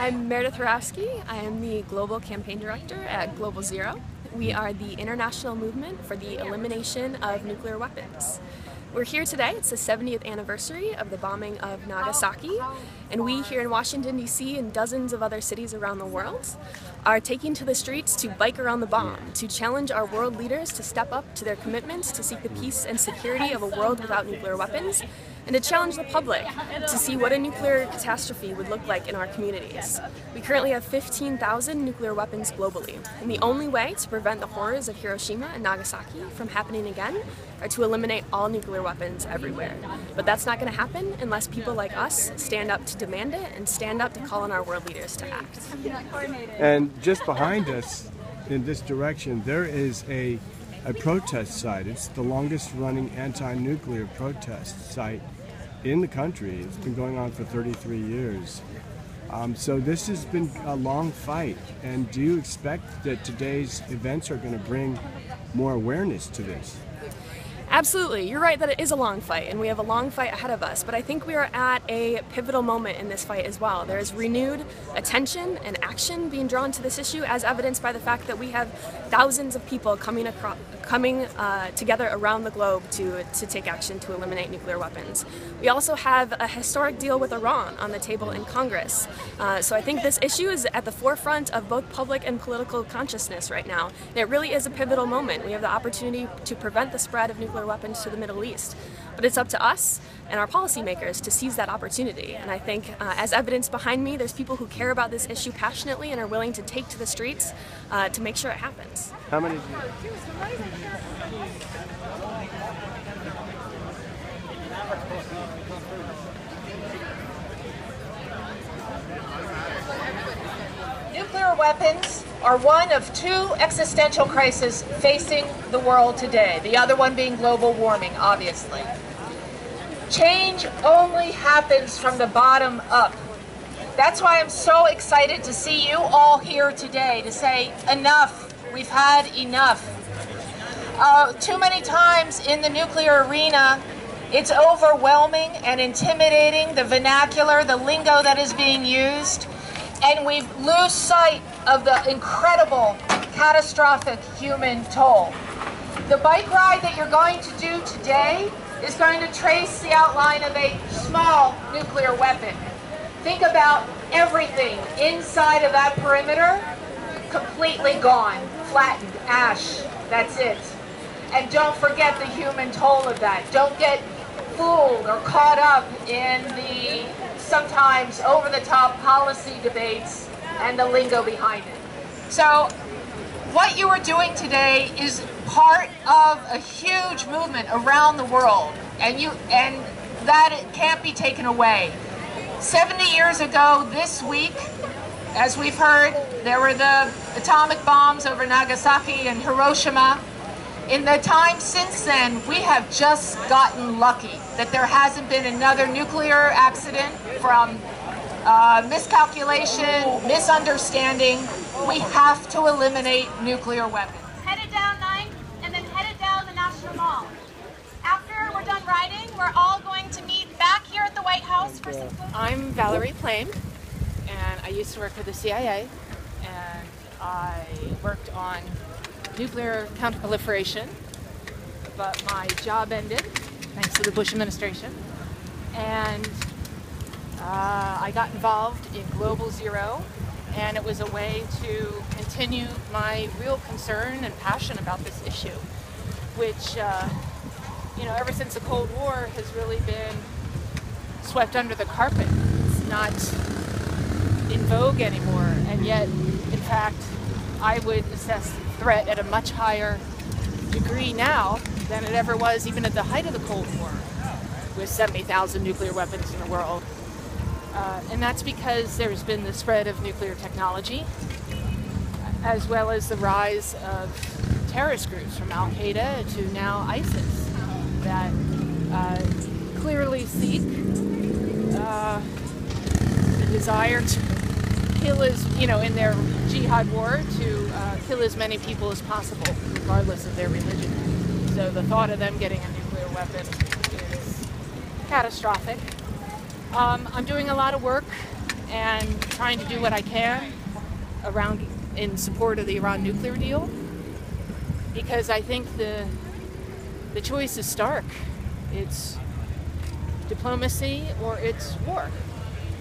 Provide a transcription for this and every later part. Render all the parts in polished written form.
I'm Meredith Horowski. I am the Global Campaign Director at Global Zero. We are the international movement for the elimination of nuclear weapons. We're here today, it's the 70th anniversary of the bombing of Nagasaki, and we here in Washington, D.C. and dozens of other cities around the world are taking to the streets to bike around the bomb, to challenge our world leaders to step up to their commitments to seek the peace and security of a world without nuclear weapons, and to challenge the public to see what a nuclear catastrophe would look like in our communities. We currently have 15,000 nuclear weapons globally, and the only way to prevent the horrors of Hiroshima and Nagasaki from happening again are to eliminate all nuclear weapons everywhere. But that's not going to happen unless people like us stand up to demand it and stand up to call on our world leaders to act. And just behind us in this direction there is a protest site. It's the longest running anti-nuclear protest site in the country. It's been going on for 33 years. So this has been a long fight. And do you expect that today's events are going to bring more awareness to this? Absolutely. You're right that it is a long fight, and we have a long fight ahead of us, but I think we are at a pivotal moment in this fight as well. There is renewed attention and action being drawn to this issue, as evidenced by the fact that we have thousands of people coming together around the globe to take action to eliminate nuclear weapons. We also have a historic deal with Iran on the table in Congress. So I think this issue is at the forefront of both public and political consciousness right now. And it really is a pivotal moment. We have the opportunity to prevent the spread of nuclear weapons to the Middle East. But it's up to us and our policymakers to seize that opportunity. And I think, as evidenced behind me, there's people who care about this issue passionately and are willing to take to the streets to make sure it happens. How many? Nuclear weapons are one of two existential crises facing the world today, the other one being global warming, obviously. Change only happens from the bottom up. That's why I'm so excited to see you all here today to say, enough, we've had enough. Too many times in the nuclear arena, it's overwhelming and intimidating, the vernacular, the lingo that is being used, and we lose sight of the incredible, catastrophic human toll. The bike ride that you're going to do today is going to trace the outline of a small nuclear weapon. Think about everything inside of that perimeter, completely gone, flattened, ash, that's it. And don't forget the human toll of that. Don't get fooled or caught up in the sometimes over-the-top policy debates and the lingo behind it. So what you are doing today is part of a huge movement around the world, and that it can't be taken away. 70 years ago this week, as we've heard, there were the atomic bombs over Nagasaki and Hiroshima. In the time since then, we have just gotten lucky that there hasn't been another nuclear accident from miscalculation, misunderstanding. We have to eliminate nuclear weapons. Headed down 9th and then headed down the National Mall. After we're done riding, we're all going to meet back here at the White House for some food. I'm Valerie Plame, and I used to work for the CIA, and I worked on nuclear counterproliferation, but my job ended thanks to the Bush administration, and I got involved in Global Zero, and it was a way to continue my real concern and passion about this issue, which ever since the Cold War has really been swept under the carpet. It's not in vogue anymore, and yet, in fact, I would assess the threat at a much higher degree now than it ever was even at the height of the Cold War, with 70,000 nuclear weapons in the world. And that's because there's been the spread of nuclear technology, as well as the rise of terrorist groups from Al-Qaeda to now ISIS that clearly seek the desire to kill in their jihad war, to kill as many people as possible, regardless of their religion. So the thought of them getting a nuclear weapon is catastrophic. I'm doing a lot of work and trying to do what I can around in support of the Iran nuclear deal, because I think the choice is stark. It's diplomacy or it's war.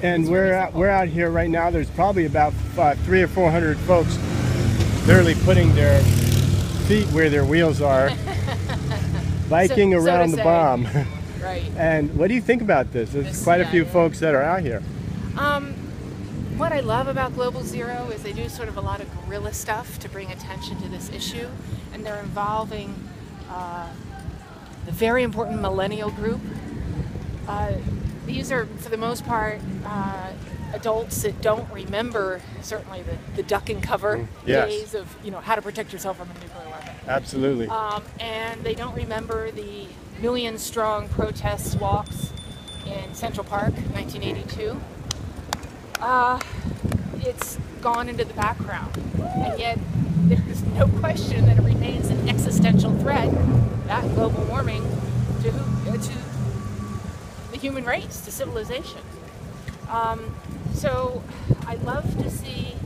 And we're out here right now. There's probably about 300 or 400 folks literally putting their feet where their wheels are, biking around the bomb. Right. And what do you think about this? There's quite a few folks that are out here. What I love about Global Zero is they do sort of a lot of guerrilla stuff to bring attention to this issue, and they're involving the very important millennial group. These are, for the most part, adults that don't remember certainly the duck and cover days of how to protect yourself from a nuclear weapon. Absolutely. And they don't remember the million-strong protest walks in Central Park, 1982. It's gone into the background, and yet there's no question that it remains an existential threat, that global warming, to the human race, to civilization. So I love to see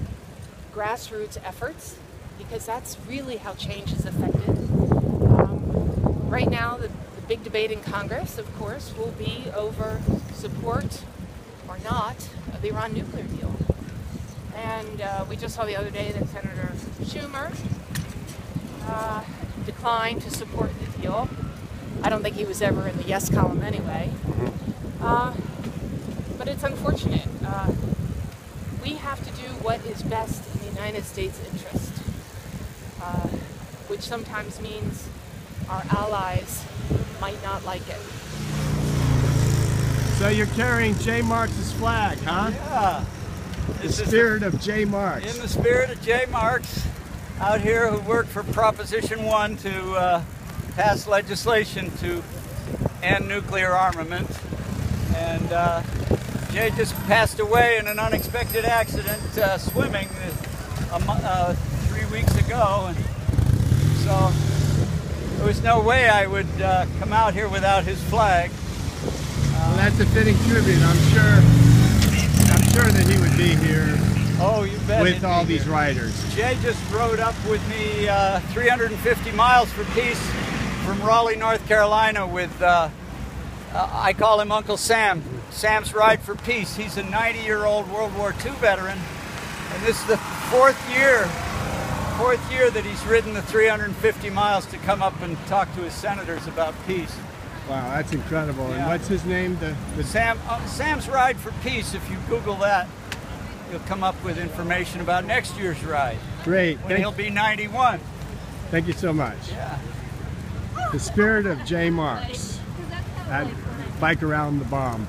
grassroots efforts, because that's really how change is affected. Right now, the big debate in Congress, of course, will be over support or not of the Iran nuclear deal. And we just saw the other day that Senator Schumer declined to support the deal. I don't think he was ever in the yes column anyway. But it's unfortunate. We have to do what is best in the United States' interest, which sometimes means our allies might not like it. So you're carrying J. Marx's flag, huh? Yeah. The spirit of J. Marx. In the spirit of J. Marx, out here who worked for Proposition 1 to pass legislation to end nuclear armament. And Jay just passed away in an unexpected accident swimming 3 weeks ago. And so there was no way I would come out here without his flag. Well, that's a fitting tribute. I'm sure that he would be here. Oh, you bet. With all these riders. Jay just rode up with me 350 miles for peace from Raleigh, North Carolina with, I call him Uncle Sam. Sam's Ride for Peace. He's a 90-year-old World War II veteran, and this is the fourth year that he's ridden the 350 miles to come up and talk to his senators about peace. Wow, that's incredible. Yeah. And what's his name? Sam's Ride for Peace. If you Google that, you'll come up with information about next year's ride. Great. When he'll be 91. Thank you so much. Yeah. The spirit of J. Marx at Bike Around the Bomb.